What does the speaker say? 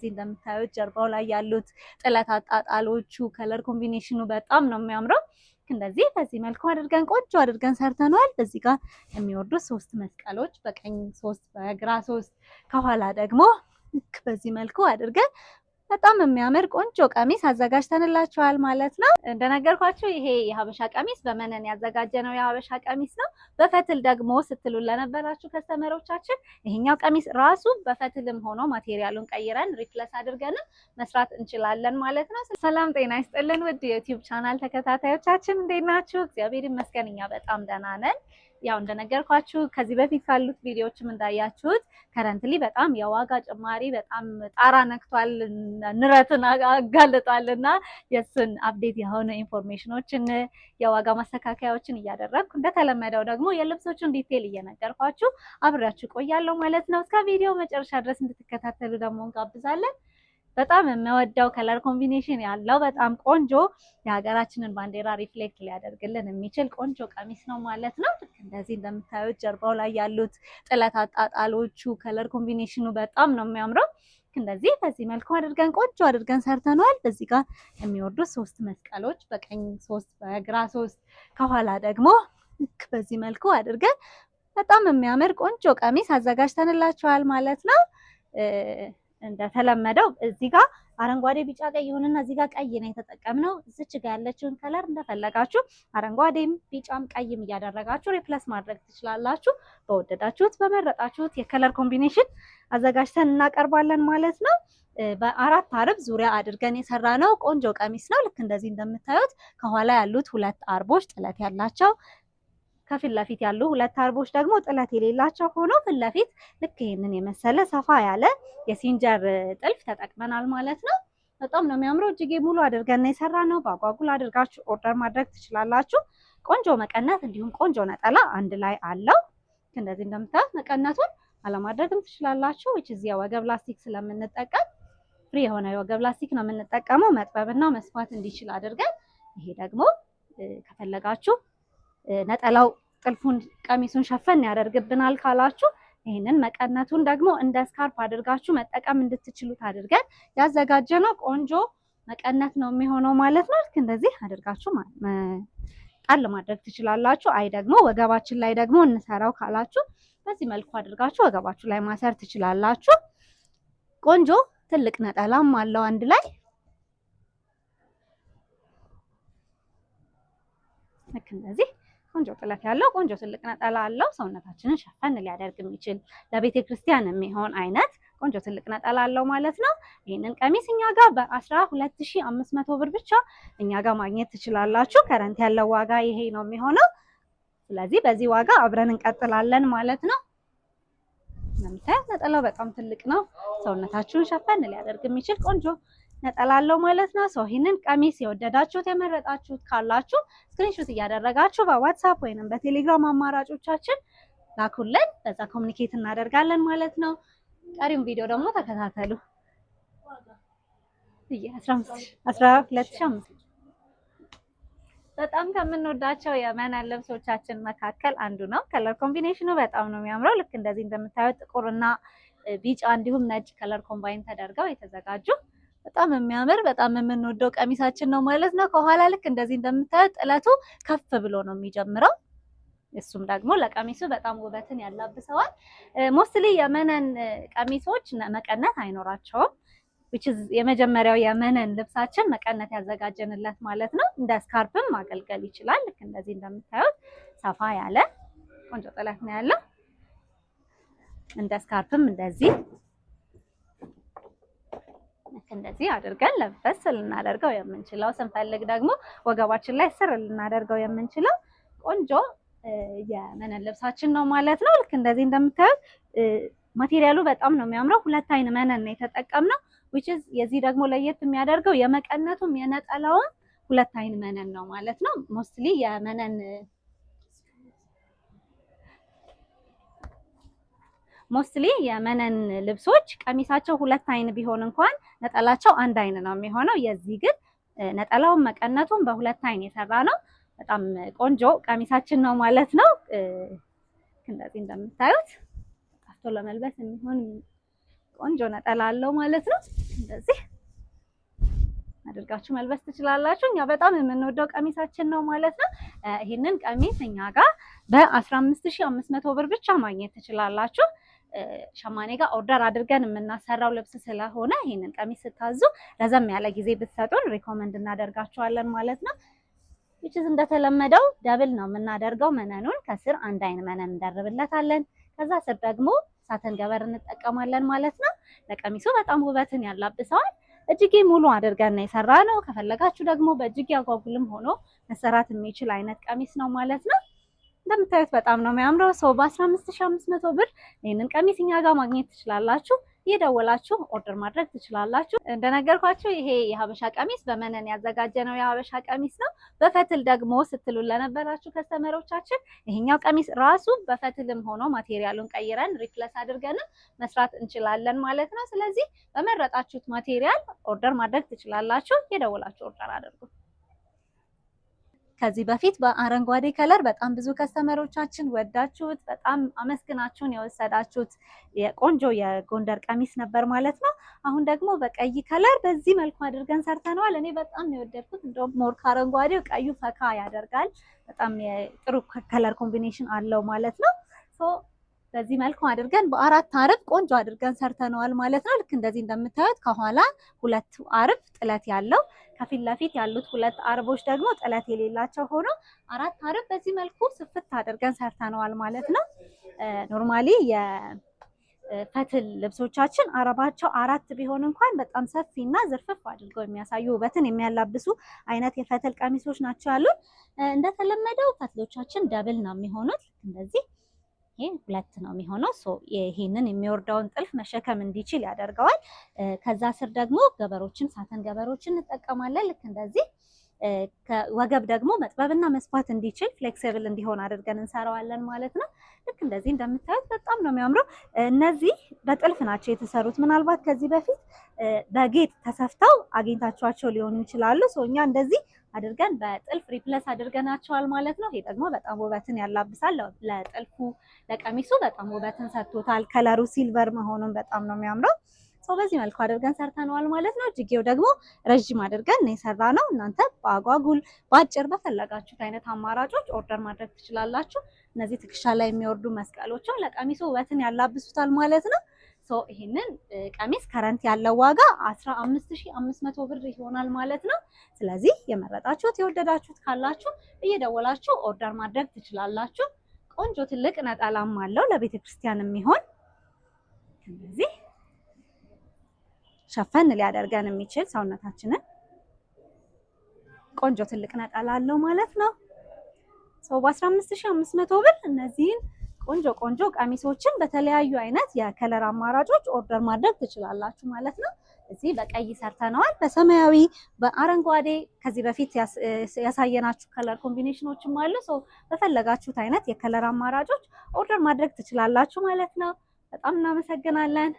እዚህ እንደምታዩት ጀርባው ላይ ያሉት ጥለት አጣጣሎቹ ከለር ኮምቢኔሽኑ በጣም ነው የሚያምረው። እንደዚህ በዚህ መልኩ አድርገን ቆንጆ አድርገን ሰርተናል። እዚህ ጋር የሚወርዱ 3 መስቀሎች በቀኝ 3 በግራ 3 ከኋላ ደግሞ ልክ በዚህ መልኩ አድርገን በጣም የሚያምር ቆንጆ ቀሚስ አዘጋጅተንላችኋል ማለት ነው። እንደነገርኳችሁ ይሄ የሀበሻ ቀሚስ በመነን ያዘጋጀነው የሀበሻ ቀሚስ ነው። በፈትል ደግሞ ስትሉ ለነበራችሁ ከስተመሮቻችን ይሄኛው ቀሚስ ራሱ በፈትልም ሆኖ ማቴሪያሉን ቀይረን ሪፕለስ አድርገን መስራት እንችላለን ማለት ነው። ሰላም ጤና ይስጥልን ውድ የዩቲዩብ ቻናል ተከታታዮቻችን እንዴት ናችሁ? እግዚአብሔር ይመስገን እኛ በጣም ደህና ነን። ያው እንደነገርኳችሁ ከዚህ በፊት ካሉት ቪዲዮዎችም እንዳያችሁት ከረንትሊ በጣም የዋጋ ጭማሪ በጣም ጣራ ነክቷል፣ ንረትን አጋልጧልና የሱን አፕዴት የሆነ ኢንፎርሜሽኖችን የዋጋ ማስተካከያዎችን እያደረግኩ እንደተለመደው ደግሞ የልብሶቹን ዲቴል እየነገርኳችሁ አብሬያችሁ ቆያለሁ ማለት ነው። እስከ ቪዲዮ መጨረሻ ድረስ እንድትከታተሉ ደግሞ እንጋብዛለን። በጣም የምወደው ከለር ኮምቢኔሽን ያለው በጣም ቆንጆ የሀገራችንን ባንዲራ ሪፍሌክት ሊያደርግልን የሚችል ቆንጆ ቀሚስ ነው ማለት ነው። ልክ እንደዚህ እንደምታዩት ጀርባው ላይ ያሉት ጥለት አጣጣሎቹ ከለር ኮምቢኔሽኑ በጣም ነው የሚያምረው። እንደዚህ በዚህ መልኩ አድርገን ቆንጆ አድርገን ሰርተናል። እዚህ ጋር የሚወርዱ 3 መስቀሎች በቀኝ 3 በግራ 3 ከኋላ ደግሞ ልክ በዚህ መልኩ አድርገን በጣም የሚያምር ቆንጆ ቀሚስ አዘጋጅተንላችኋል ማለት ነው። እንደተለመደው እዚህ ጋር አረንጓዴ ቢጫ ቀይ ይሁንና እዚህ ጋር ቀይ ነው የተጠቀምነው። እዚች ጋር ያለችውን ከለር እንደፈለጋችሁ አረንጓዴም ቢጫም ቀይም እያደረጋችሁ ሪፕለስ ማድረግ ትችላላችሁ። በወደዳችሁት በመረጣችሁት የከለር ኮምቢኔሽን አዘጋጅተን እናቀርባለን ማለት ነው። በ4 አርብ ዙሪያ አድርገን የሰራነው ቆንጆ ቀሚስ ነው። ልክ እንደዚህ እንደምታዩት ከኋላ ያሉት 2 አርቦች ጥለት ያላቸው ከፊት ለፊት ያሉ 2 አርቦች ደግሞ ጥለት የሌላቸው ሆኖ ፊት ለፊት ልክ ይሄንን የመሰለ ሰፋ ያለ የሲንጀር ጥልፍ ተጠቅመናል ማለት ነው። በጣም ነው የሚያምረው። እጅጌ ሙሉ አድርገን የሰራነው። በአጓጉል አድርጋችሁ ኦርደር ማድረግ ትችላላችሁ። ቆንጆ መቀነት እንዲሁም ቆንጆ ነጠላ አንድ ላይ አለው። እንደዚህ እንደምታዩት መቀነቱን አለማድረግም ትችላላችሁ። እዚህ የወገብ ላስቲክ ስለምንጠቀም ፍሪ የሆነ የወገብ ላስቲክ ነው የምንጠቀመው መጥበብና መስፋት እንዲችል አድርገን። ይሄ ደግሞ ከፈለጋችሁ ነጠላው ጥልፉን ቀሚሱን ሸፈን ያደርግብናል ካላችሁ ይሄንን መቀነቱን ደግሞ እንደ ስካርፕ አድርጋችሁ መጠቀም እንድትችሉት አድርገን ያዘጋጀነው ቆንጆ መቀነት ነው የሚሆነው ማለት ነው። ልክ እንደዚህ አድርጋችሁ ጣል ማድረግ ትችላላችሁ። አይ ደግሞ ወገባችን ላይ ደግሞ እንሰራው ካላችሁ በዚህ መልኩ አድርጋችሁ ወገባችሁ ላይ ማሰር ትችላላችሁ። ቆንጆ ትልቅ ነጠላም አለው አንድ ላይ ልክ እንደዚህ ቆንጆ ጥለት ያለው ቆንጆ ትልቅ ነጠላ አለው። ሰውነታችንን ሸፈን ሊያደርግ የሚችል ለቤተ ክርስቲያን የሚሆን አይነት ቆንጆ ትልቅ ነጠላ አለው ማለት ነው። ይሄንን ቀሚስ እኛ ጋር በ12500 ብር ብቻ እኛ ጋር ማግኘት ትችላላችሁ። ከረንት ያለው ዋጋ ይሄ ነው የሚሆነው። ስለዚህ በዚህ ዋጋ አብረን እንቀጥላለን ማለት ነው። እንደምታዩት ነጠላው በጣም ትልቅ ነው። ሰውነታችሁን ሸፈን ሊያደርግ የሚችል ቆንጆ ነጠላ አለው ማለት ነው። ሰው ይሄንን ቀሚስ የወደዳችሁት የመረጣችሁት ካላችሁ ስክሪንሾት እያደረጋችሁ በዋትስአፕ ወይንም በቴሌግራም አማራጮቻችን ላኩልን። በዛ ኮሙኒኬት እናደርጋለን ማለት ነው። ቀሪውን ቪዲዮ ደግሞ ተከታተሉ። 12500 በጣም ከምንወዳቸው የመነን ልብሶቻችን መካከል አንዱ ነው። ከለር ኮምቢኔሽኑ በጣም ነው የሚያምረው። ልክ እንደዚህ እንደምታዩት ጥቁርና ቢጫ እንዲሁም ነጭ ከለር ኮምባይን ተደርገው የተዘጋጁ በጣም የሚያምር በጣም የምንወደው ቀሚሳችን ነው ማለት ነው። ከኋላ ልክ እንደዚህ እንደምታዩት ጥለቱ ከፍ ብሎ ነው የሚጀምረው። እሱም ደግሞ ለቀሚሱ በጣም ውበትን ያላብሰዋል። ሞስትሊ የመነን ቀሚሶች መቀነት አይኖራቸውም። የመጀመሪያው የመነን ልብሳችን መቀነት ያዘጋጀንለት ማለት ነው። እንደ ስካርፕም ማገልገል ይችላል። ልክ እንደዚህ እንደምታዩት ሰፋ ያለ ቆንጆ ጥለት ነው ያለው። እንደ ስካርፕም እንደዚህ አድርገን ለበስ ልናደርገው የምንችለው ስንፈልግ ደግሞ ወገባችን ላይ ስር ልናደርገው የምንችለው ቆንጆ የመነን ልብሳችን ነው ማለት ነው። ልክ እንደዚህ እንደምታዩት ማቴሪያሉ በጣም ነው የሚያምረው። 2 አይን መነን ነው የተጠቀምነው። የዚህ ደግሞ ለየት የሚያደርገው የመቀነቱም የነጠላውም 2 አይን መነን ነው ማለት ነው። ሞስትሊ የመነን ልብሶች ቀሚሳቸው 2 አይን ቢሆን እንኳን ነጠላቸው 1 አይን ነው የሚሆነው። የዚህ ግን ነጠላውን መቀነቱን በ2 አይን የሰራ ነው። በጣም ቆንጆ ቀሚሳችን ነው ማለት ነው። እንደዚህ እንደምታዩት ጠፍቶ ለመልበስ የሚሆን ቆንጆ ነጠላ አለው ማለት ነው። እንደዚህ አድርጋችሁ መልበስ ትችላላችሁ። እኛ በጣም የምንወደው ቀሚሳችን ነው ማለት ነው። ይሄንን ቀሚስ እኛ ጋር በ15500 ብር ብቻ ማግኘት ትችላላችሁ። ሸማኔ ጋር ኦርደር አድርገን የምናሰራው ልብስ ስለሆነ ይሄንን ቀሚስ ስታዙ ረዘም ያለ ጊዜ ብትሰጡን ሪኮመንድ እናደርጋችኋለን ማለት ነው። which እንደተለመደው ደብል ነው የምናደርገው። መነኑን ከስር አንድ አይን መነን እንደርብለታለን። ከዛ ስር ደግሞ ሳተን ገበር እንጠቀማለን ማለት ነው። ለቀሚሱ በጣም ውበትን ያላብሰዋል። እጅጌ ሙሉ አድርገን ነው የሰራነው። ከፈለጋችሁ ደግሞ በእጅጌ አጓጉልም ሆኖ መሰራት የሚችል አይነት ቀሚስ ነው ማለት ነው። እንደምታዩት በጣም ነው የሚያምረው። ሰው በ15500 ብር ይሄንን ቀሚስ እኛ ጋር ማግኘት ትችላላችሁ። እየደወላችሁ ኦርደር ማድረግ ትችላላችሁ። እንደነገርኳችሁ ይሄ የሀበሻ ቀሚስ በመነን ያዘጋጀነው የሀበሻ ቀሚስ ነው። በፈትል ደግሞ ስትሉ ለነበራችሁ ከስተመሮቻችን ይሄኛው ቀሚስ ራሱ በፈትልም ሆኖ ማቴሪያሉን ቀይረን ሪፕለስ አድርገን መስራት እንችላለን ማለት ነው። ስለዚህ በመረጣችሁት ማቴሪያል ኦርደር ማድረግ ትችላላችሁ። እየደወላችሁ ኦርደር አድርጉ። ከዚህ በፊት በአረንጓዴ ከለር በጣም ብዙ ከስተመሮቻችን ወዳችሁት በጣም አመስግናችሁን የወሰዳችሁት የቆንጆ የጎንደር ቀሚስ ነበር ማለት ነው። አሁን ደግሞ በቀይ ከለር በዚህ መልኩ አድርገን ሰርተነዋል። እኔ በጣም ነው የወደድኩት። እንደውም ሞር ከአረንጓዴው ቀዩ ፈካ ያደርጋል። በጣም ጥሩ ከለር ኮምቢኔሽን አለው ማለት ነው። በዚህ መልኩ አድርገን በአራት አርብ ቆንጆ አድርገን ሰርተነዋል ማለት ነው። ልክ እንደዚህ እንደምታዩት ከኋላ ሁለት አርብ ጥለት ያለው ከፊት ለፊት ያሉት ሁለት አርቦች ደግሞ ጥለት የሌላቸው ሆኖ አራት አርብ በዚህ መልኩ ስፍት አድርገን ሰርተነዋል ማለት ነው። ኖርማሊ የፈትል ልብሶቻችን አረባቸው አራት ቢሆን እንኳን በጣም ሰፊና ዝርፍፍ አድርገው የሚያሳዩ ውበትን የሚያላብሱ አይነት የፈትል ቀሚሶች ናቸው ያሉን። እንደተለመደው ፈትሎቻችን ደብል ነው የሚሆኑት። እንደዚህ ይሄ ሁለት ነው የሚሆነው። ይሄንን የሚወርደውን ጥልፍ መሸከም እንዲችል ያደርገዋል። ከዛ ስር ደግሞ ገበሮችን ሳተን ገበሮችን እንጠቀማለን። ልክ እንደዚህ ወገብ ደግሞ መጥበብና መስፋት እንዲችል ፍሌክሲብል እንዲሆን አድርገን እንሰራዋለን ማለት ነው። ልክ እንደዚህ እንደምታዩት በጣም ነው የሚያምረው። እነዚህ በጥልፍ ናቸው የተሰሩት። ምናልባት ከዚህ በፊት በጌጥ ተሰፍተው አግኝታችኋቸው ሊሆኑ ይችላሉ። እኛ እንደዚህ አድርገን በጥልፍ ሪፕለስ አድርገናቸዋል ማለት ነው። ይሄ ደግሞ በጣም ውበትን ያላብሳል። ለጥልፉ ለቀሚሱ በጣም ውበትን ሰጥቶታል። ከለሩ ሲልቨር መሆኑን በጣም ነው የሚያምረው። በዚህ መልኩ አድርገን ሰርተነዋል ማለት ነው። እጅጌው ደግሞ ረጅም አድርገን ነው የሰራነው። እናንተ በአጓጉል በአጭር በፈለጋችሁት አይነት አማራጮች ኦርደር ማድረግ ትችላላችሁ። እነዚህ ትከሻ ላይ የሚወርዱ መስቀሎችን ለቀሚሱ ውበትን ያላብሱታል ማለት ነው። ይሄንን ቀሚስ ከረንት ያለው ዋጋ 15500 ብር ይሆናል ማለት ነው። ስለዚህ የመረጣችሁት የወደዳችሁት ካላችሁ እየደወላችሁ ኦርደር ማድረግ ትችላላችሁ። ቆንጆ ትልቅ ነጠላም አለው ለቤተክርስቲያን የሚሆን እንደዚህ ሸፈን ሊያደርገን የሚችል ሰውነታችንን ቆንጆ ትልቅ ነጠላ አለው ማለት ነው። በ15500 ብር እነዚህን ቆንጆ ቀሚሶችን በተለያዩ አይነት የከለር አማራጮች ኦርደር ማድረግ ትችላላችሁ ማለት ነው። እዚህ በቀይ ሰርተነዋል፣ በሰማያዊ በአረንጓዴ ከዚህ በፊት ያሳየናችሁ ከለር ኮምቢኔሽኖችም አሉ። በፈለጋችሁት አይነት የከለር አማራጮች ኦርደር ማድረግ ትችላላችሁ ማለት ነው። በጣም እናመሰግናለን።